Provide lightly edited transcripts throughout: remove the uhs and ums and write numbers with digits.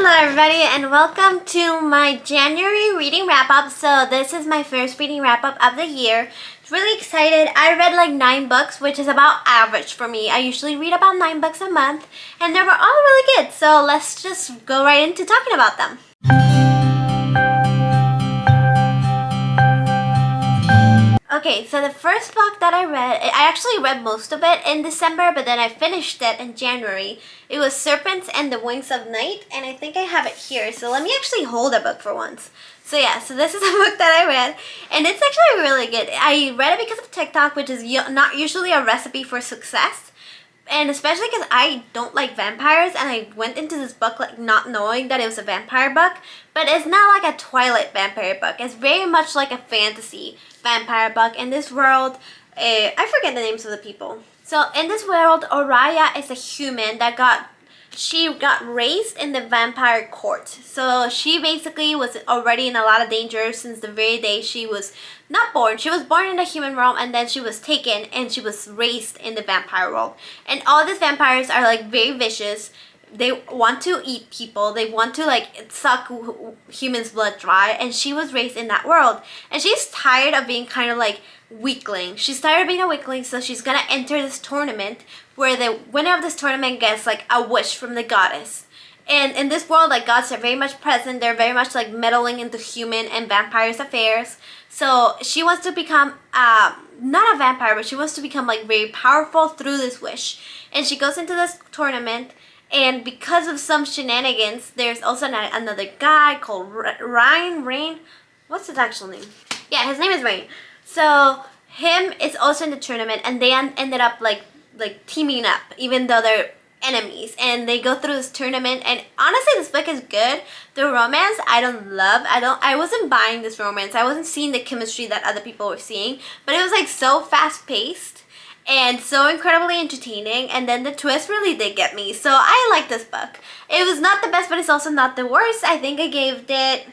Hello everybody and welcome to my January reading wrap-up. So this is my first reading wrap-up of the year. Really excited. I read like 9 books, which is about average for me. I usually read about 9 books a month and they were all really good. So let's just go right into talking about them. Okay, so the first book that I read, I actually read most of it in December, but then I finished it in January. It was Serpents and the Wings of Night, and I think I have it here. So let me actually hold a book for once. So yeah, so this is a book that I read, and it's actually really good. I read it because of TikTok, which is not usually a recipe for success. And especially because I don't like vampires, and I went into this book like not knowing that it was a vampire book. But it's not like a Twilight vampire book. It's very much like a fantasy vampire book. In this world, I forget the names of the people. So in this world, Oraya is a human that got raised in the vampire court. So she basically was already in a lot of danger since the very day she was not born. She was born in the human realm and then she was taken and she was raised in the vampire world. And all these vampires are like very vicious. They want to eat people. They want to like suck humans' blood dry. And she was raised in that world. And she's tired of being kind of like weakling. She's tired of being a weakling, so she's gonna enter this tournament where the winner of this tournament gets like a wish from the goddess. And in this world, like, gods are very much present. They're very much like meddling into human and vampires' affairs. So she wants to become not a vampire, but she wants to become like very powerful through this wish. And she goes into this tournament, and because of some shenanigans, there's also another guy called Rain. What's his actual name? Yeah, his name is Rain. So him is also in the tournament, and they ended up like teaming up, even though they're enemies. And they go through this tournament, and honestly, this book is good. The romance I don't love. I wasn't buying this romance. I wasn't seeing the chemistry that other people were seeing, but it was like so fast paced and so incredibly entertaining, and then the twist really did get me. So I like this book. It was not the best, but it's also not the worst. I think I gave it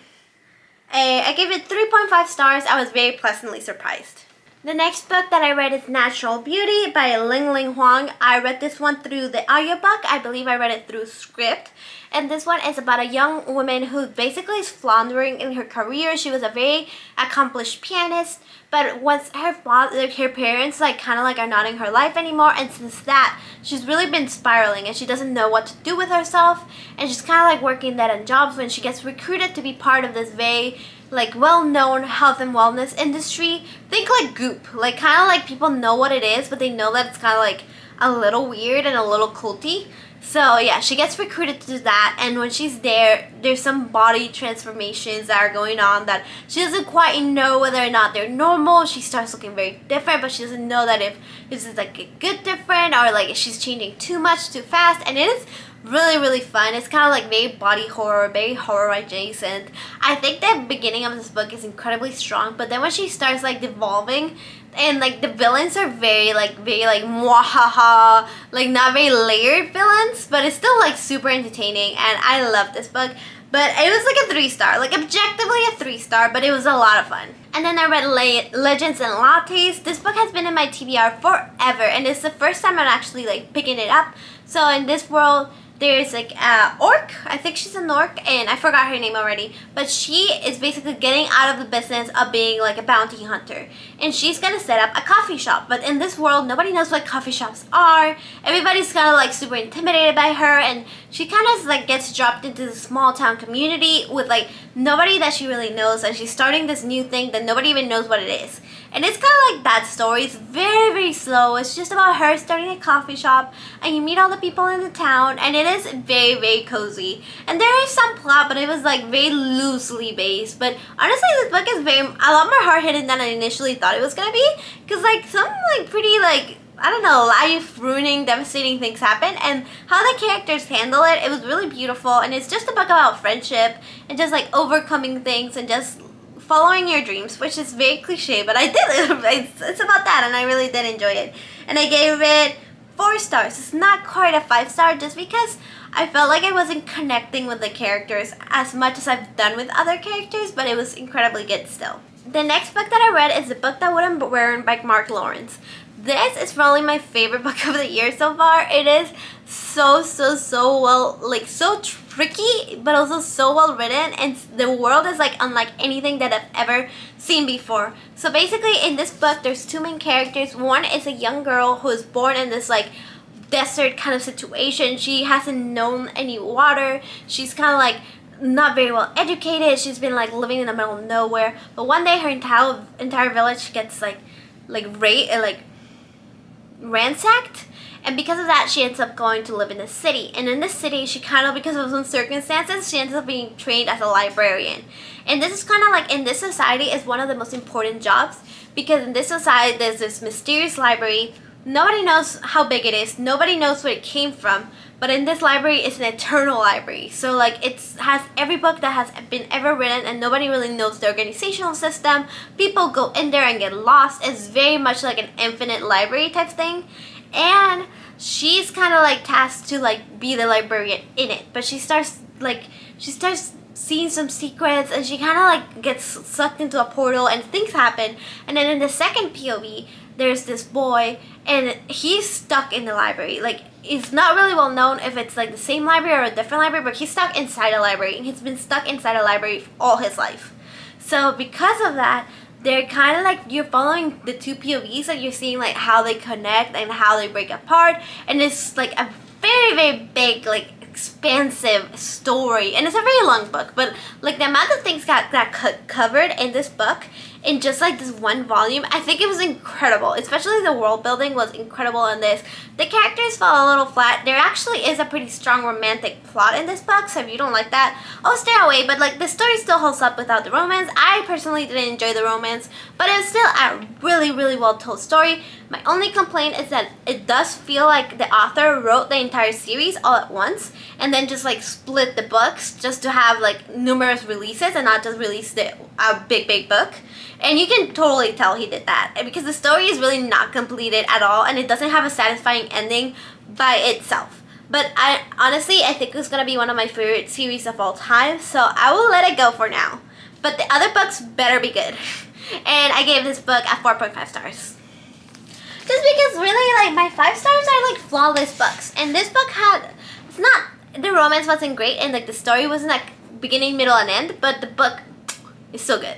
3.5 stars. I was very pleasantly surprised. The next book that I read is Natural Beauty by Ling Huang. I read this one through the audiobook. I believe I read it through Script. And this one is about a young woman who basically is floundering in her career. She was a very accomplished pianist, but once her parents like kind of like are not in her life anymore, and since that, she's really been spiraling and she doesn't know what to do with herself, and she's kind of like working dead-end jobs when she gets recruited to be part of this very like well-known health and wellness industry. Think like Goop, like kind of like people know what it is, but they know that it's kind of like a little weird and a little culty. So yeah, she gets recruited to do that, and when she's there, there's some body transformations that are going on that she doesn't quite know whether or not they're normal. She starts looking very different, but she doesn't know that if this is like a good different or like if she's changing too much too fast. And it is really fun. It's kind of like very body horror, very horror adjacent. I think the beginning of this book is incredibly strong, but then when she starts like devolving, and like the villains are very mwahaha, like not very layered villains, but it's still like super entertaining, and I love this book. But it was like a 3-star, like objectively a 3-star, but it was a lot of fun. And then I read Legends and Lattes. This book has been in my TBR forever, and it's the first time I'm actually like picking it up. So in this world, there's like orc. I think she's an orc, and I forgot her name already. But she is basically getting out of the business of being like a bounty hunter, and she's gonna set up a coffee shop. But in this world, nobody knows what coffee shops are. Everybody's kind of like super intimidated by her, and she kind of like gets dropped into the small town community with like nobody that she really knows, and she's starting this new thing that nobody even knows what it is. And it's kind of like that story. It's very slow. It's just about her starting a coffee shop, and you meet all the people in the town, and it is very cozy. And there is some plot, but it was like very loosely based. But honestly, this book is a lot more hard-hitting than I initially thought it was gonna be, because like some like pretty like, I don't know, life-ruining, devastating things happen, and how the characters handle it, it was really beautiful. And it's just a book about friendship and just like overcoming things and just following your dreams, which is very cliche, but I did it. It's about that, and I really did enjoy it. And I gave it 4 stars. It's not quite a 5-star, just because I felt like I wasn't connecting with the characters as much as I've done with other characters, but it was incredibly good still. The next book that I read is The Book That Wouldn't Burn by Mark Lawrence. This is probably my favorite book of the year so far. It is so well, like so tricky, but also so well written, and the world is like unlike anything that I've ever seen before. So basically in this book there's two main characters. One is a young girl who is born in this like desert kind of situation. She hasn't known any water. She's kind of like not very well educated. She's been like living in the middle of nowhere. But one day her entire village gets like ransacked, and because of that she ends up going to live in the city. And in the city she kind of, because of some circumstances, she ends up being trained as a librarian. And this is kind of like, in this society, is one of the most important jobs, because in this society there's this mysterious library. Nobody knows how big it is, nobody knows where it came from, but in this library it's an eternal library. So like it has every book that has been ever written, and nobody really knows the organizational system. People go in there and get lost. It's very much like an infinite library type thing. And she's kind of like tasked to like be the librarian in it, but she starts seeing some secrets, and she kind of like gets sucked into a portal and things happen. And then in the second POV there's this boy, and he's stuck in the library. Like, it's not really well known if it's like the same library or a different library, but he's stuck inside a library, and he's been stuck inside a library all his life. So because of that, they're kind of like, you're following the two POVs, and you're seeing like how they connect and how they break apart. And it's like a very big, like expansive story, and it's a very long book, but like the amount of things got covered in this book in just like this one volume, I think it was incredible. Especially the world building was incredible in this. The characters fell a little flat. There actually is a pretty strong romantic plot in this book, so if you don't like that, oh, stay away. But like the story still holds up without the romance. I personally didn't enjoy the romance, but it was still a really well told story. My only complaint is that it does feel like the author wrote the entire series all at once, and then just like split the books just to have like numerous releases and not just release a big book. And you can totally tell he did that, because the story is really not completed at all, and it doesn't have a satisfying ending by itself. But I think it's gonna be one of my favorite series of all time, so I will let it go for now. But the other books better be good. And I gave this book a 4.5 stars. Just because really, like, my 5 stars are like flawless books, and this book the romance wasn't great, and like the story wasn't like beginning, middle, and end, but the book is so good.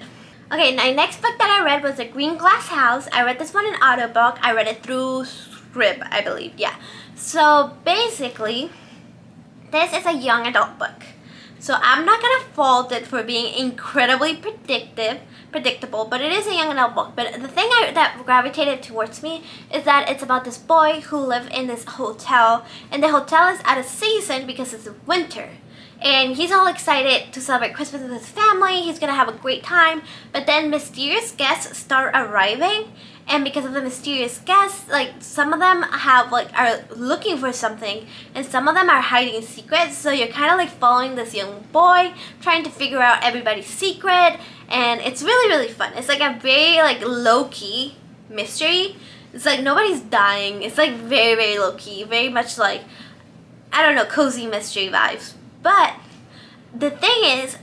Okay, my next book that I read was The Green Glass House. I read this one in audiobook. I read it through Scribd, I believe, yeah. So basically, this is a young adult book. So I'm not gonna fault it for being incredibly predictable, but it is a young adult book. But the thing that gravitated towards me is that it's about this boy who lives in this hotel, and the hotel is out of season because it's winter. And he's all excited to celebrate Christmas with his family. He's gonna have a great time. But then mysterious guests start arriving, and because of the mysterious guests, like some of them are looking for something, and some of them are hiding secrets. So you're kind of like following this young boy, trying to figure out everybody's secret, and it's really fun. It's like a very like low key mystery. It's like nobody's dying. It's like very low key, very much like, I don't know, cozy mystery vibes. But the thing is,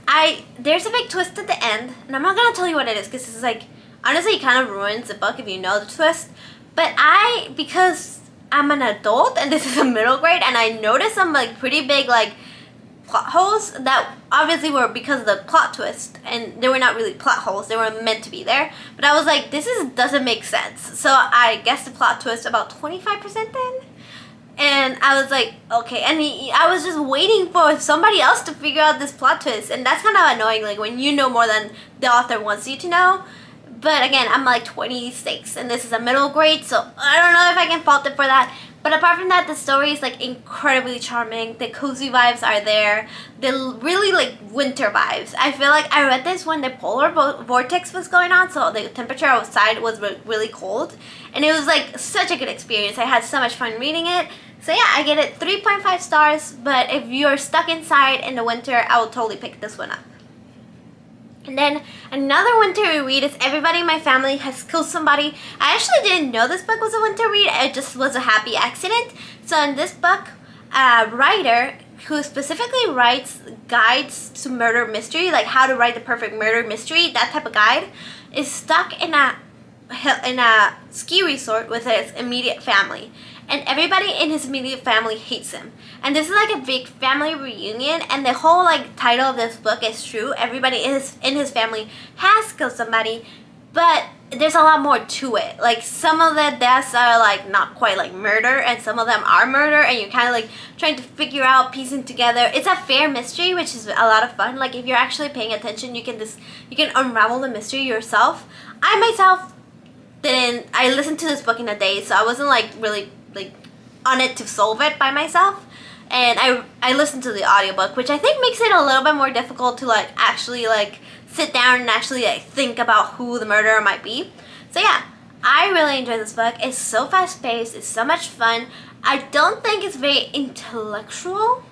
there's a big twist at the end, and I'm not gonna tell you what it is, because it's like, honestly, it kind of ruins the book if you know the twist. But because I'm an adult and this is a middle grade, and I noticed some like pretty big like plot holes that obviously were because of the plot twist, and they were not really plot holes, they were meant to be there. But I was like, doesn't make sense. So I guessed the plot twist about 25% in. And I was like, okay, and I was just waiting for somebody else to figure out this plot twist, and that's kind of annoying, like when you know more than the author wants you to know. But again, I'm like 26, and this is a middle grade, so I don't know if I can fault it for that. But apart from that, the story is like incredibly charming. The cozy vibes are there. The really like winter vibes. I feel like I read this when the polar vortex was going on, so the temperature outside was really cold, and it was like such a good experience. I had so much fun reading it. So yeah, I get it 3.5 stars, but if you're stuck inside in the winter, I will totally pick this one up. And then another winter read is Everybody in My Family Has Killed Somebody. I actually didn't know this book was a winter read. It just was a happy accident. So in this book, a writer who specifically writes guides to murder mystery, like how to write the perfect murder mystery, that type of guide, is stuck in a in a ski resort with his immediate family, and everybody in his immediate family hates him. And this is like a big family reunion, and the whole like title of this book is true. Everybody in his family has killed somebody, but there's a lot more to it. Like some of the deaths are like not quite like murder, and some of them are murder, and you're kind of like trying to figure out, piecing together. It's a fair mystery, which is a lot of fun. Like if you're actually paying attention, you can unravel the mystery yourself. I myself didn't. I listened to this book in a day, so I wasn't like really like on it to solve it by myself. And I listened to the audiobook, which I think makes it a little bit more difficult to like actually like sit down and actually like think about who the murderer might be. So yeah, I really enjoyed this book. It's so fast paced, it's so much fun. I don't think it's very intellectual.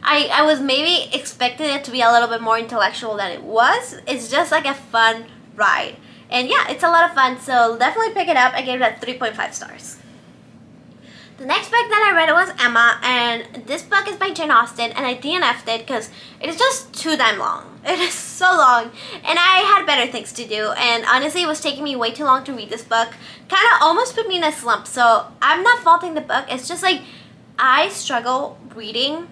I was maybe expecting it to be a little bit more intellectual than it was. It's just like a fun ride. And yeah, it's a lot of fun, so definitely pick it up. I gave it a 3.5 stars. The next book that I read was Emma, and this book is by Jane Austen, and I DNF'd it because it is just too damn long. It is so long, and I had better things to do, and honestly it was taking me way too long to read this book. Kind of almost put me in a slump, so I'm not faulting the book. It's just like I struggle reading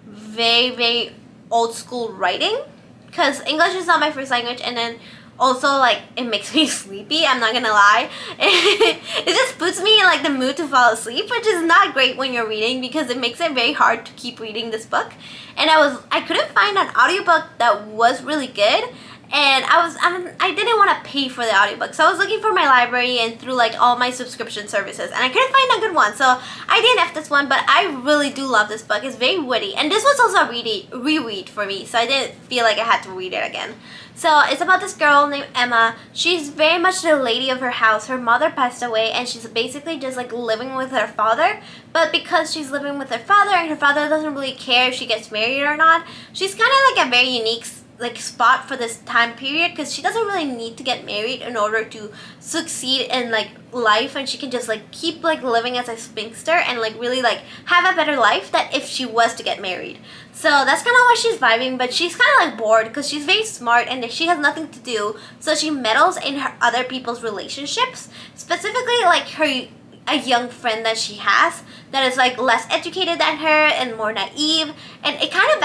very, very old school writing because English is not my first language, and then also, like, it makes me sleepy, I'm not gonna lie. It just puts me in, like, the mood to fall asleep, which is not great when you're reading because it makes it very hard to keep reading this book. And I couldn't find an audiobook that was really good, and I didn't want to pay for the audiobook. So I was looking for my library and through, like, all my subscription services, and I couldn't find a good one. So I didn't have this one, but I really do love this book. It's very witty, and this was also a reread for me, so I didn't feel like I had to read it again. So it's about this girl named Emma. She's very much the lady of her house. Her mother passed away, and she's basically just like living with her father. But because she's living with her father and her father doesn't really care if she gets married or not, she's kind of like a very unique like spot for this time period because she doesn't really need to get married in order to succeed in like life, and she can just like keep like living as a spinster and like really like have a better life than if she was to get married. So that's kind of why she's vibing, but she's kind of like bored because she's very smart and she has nothing to do, so she meddles in her other people's relationships, specifically like a young friend that she has that is like less educated than her and more naive, and it kind of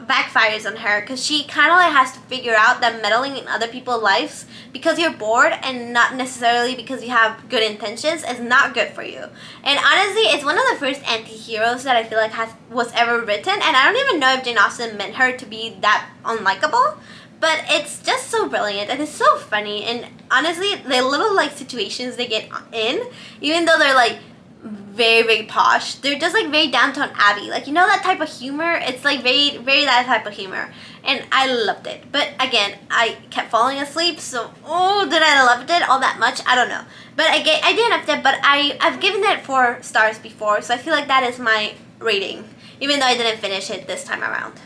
backfires on her because she kind of like has to figure out that meddling in other people's lives because you're bored and not necessarily because you have good intentions is not good for you. And honestly, it's one of the first anti-heroes that I feel like was ever written, and I don't even know if Jane Austen meant her to be that unlikable. But it's just so brilliant and it's so funny, and honestly, the little like situations they get in, even though they're like very, very posh, they're just like very Downton Abbey. Like, you know that type of humor? It's like very, very that type of humor. And I loved it. But again, I kept falling asleep, so did I love it all that much? I don't know. But I didn't have it, but I've given it 4 stars before, so I feel like that is my rating, even though I didn't finish it this time around.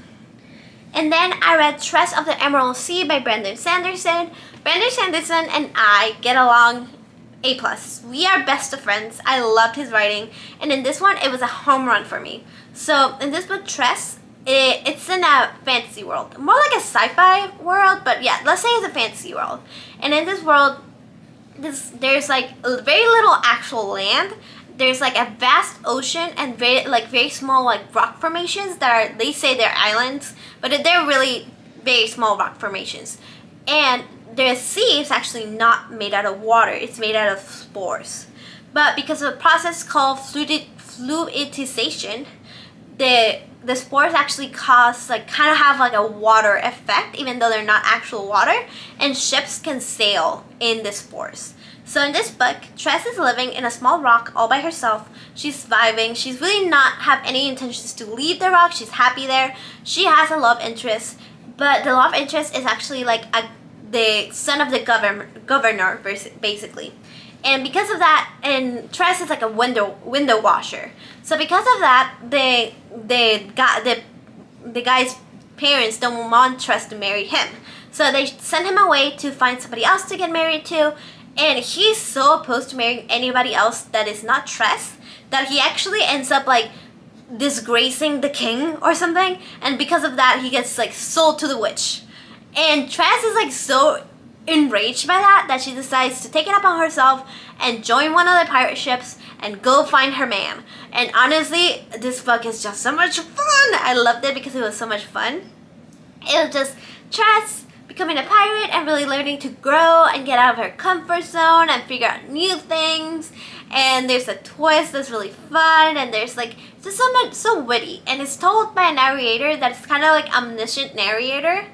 And then I read Tress of the Emerald Sea by Brandon Sanderson. Brandon Sanderson and I get along A+. We are best of friends. I loved his writing. And in this one, it was a home run for me. So in this book, Tress, it's in a fantasy world. More like a sci-fi world, but yeah, let's say it's a fantasy world. And in this world, there's like very little actual land. There's like a vast ocean and very small like rock formations that they say they're islands, but they're really very small rock formations. And the sea is actually not made out of water, it's made out of spores. But because of a process called fluidization, the spores actually kind of have like a water effect, even though they're not actual water, and ships can sail in the spores. So in this book, Tress is living in a small rock all by herself. She's vibing. She's really not have any intentions to leave the rock. She's happy there. She has a love interest, but the love interest is actually like the son of the governor, basically. And because of that, and Tress is like a window washer. So because of that, the guy's parents don't want Tress to marry him. So they send him away to find somebody else to get married to. And he's so opposed to marrying anybody else that is not Tress that he actually ends up like disgracing the king or something. And because of that, he gets like sold to the witch. And Tress is like so enraged by that she decides to take it upon herself and join one of the pirate ships and go find her man. And honestly, this book is just so much fun. I loved it because it was so much fun. It was just Tress becoming a pirate and really learning to grow and get out of her comfort zone and figure out new things. And there's a twist that's really fun, and there's like just so much, so witty, and it's told by a narrator that's kind of like omniscient narrator.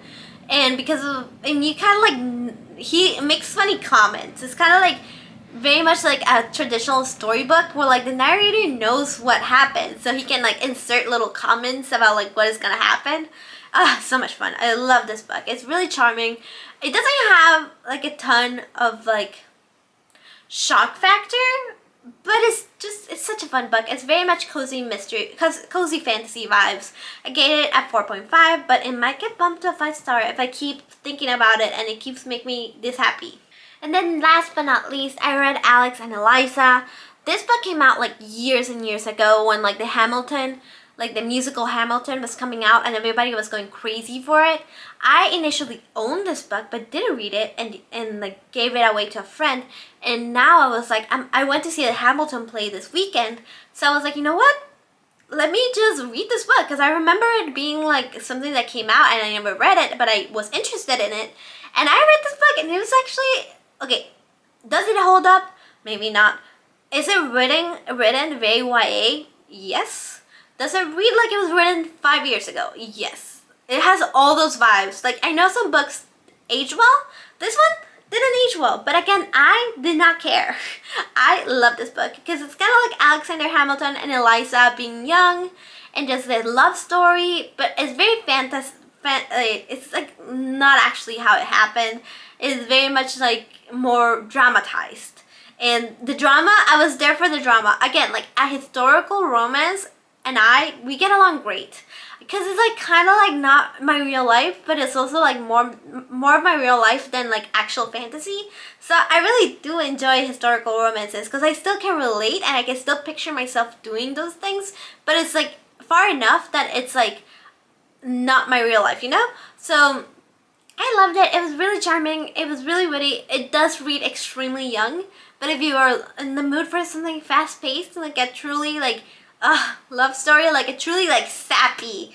And because of, and you kind of like, he makes funny comments. It's kind of like very much like a traditional storybook where like the narrator knows what happened, so he can like insert little comments about like what is gonna happen. So much fun. I love this book. It's really charming. It doesn't have like a ton of like shock factor, but it's such a fun book. It's very much cozy mystery, cozy fantasy vibes. I gave it at 4.5, but it might get bumped to a 5-star if I keep thinking about it and it keeps making me this happy. And then last but not least, I read Alex and Eliza. This book came out like years and years ago when like the musical Hamilton was coming out and everybody was going crazy for it. I initially owned this book but didn't read it and like gave it away to a friend. And now I was like, I went to see the Hamilton play this weekend. So I was like, you know what? Let me just read this book, because I remember it being like something that came out and I never read it, but I was interested in it. And I read this book and it was actually, okay, does it hold up? Maybe not. Is it written very YA? Yes. Does it read like it was written 5 years ago? Yes. It has all those vibes. Like, I know some books age well. This one didn't age well. But again, I did not care. I love this book because it's kind of like Alexander Hamilton and Eliza being young and just their love story. But it's very it's like not actually how it happened. It's very much like more dramatized. And the drama, I was there for the drama. Again, like a historical romance, and we get along great, because it's like kind of like not my real life, but it's also like more of my real life than like actual fantasy. So I really do enjoy historical romances because I still can relate and I can still picture myself doing those things, but it's like far enough that it's like not my real life, you know? So I loved it. It was really charming. It was really witty. It does read extremely young, but if you are in the mood for something fast-paced, like a truly like love story, like a truly like sappy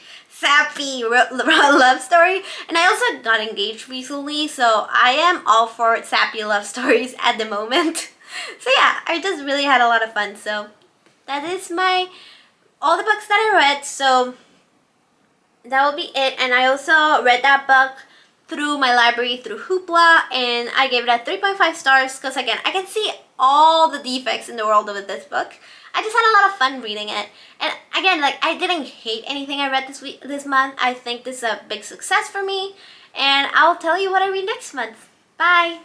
love story. And I also got engaged recently, so I am all for sappy love stories at the moment. So yeah, I just really had a lot of fun. So that is all the books that I read. So that will be it. And I also read that book through my library through Hoopla, and I gave it a 3.5 stars because again, I can see all the defects in the world with this book. I just had a lot of fun reading it. And again, like, I didn't hate anything I read this month. I think this is a big success for me. And I'll tell you what I read next month. Bye!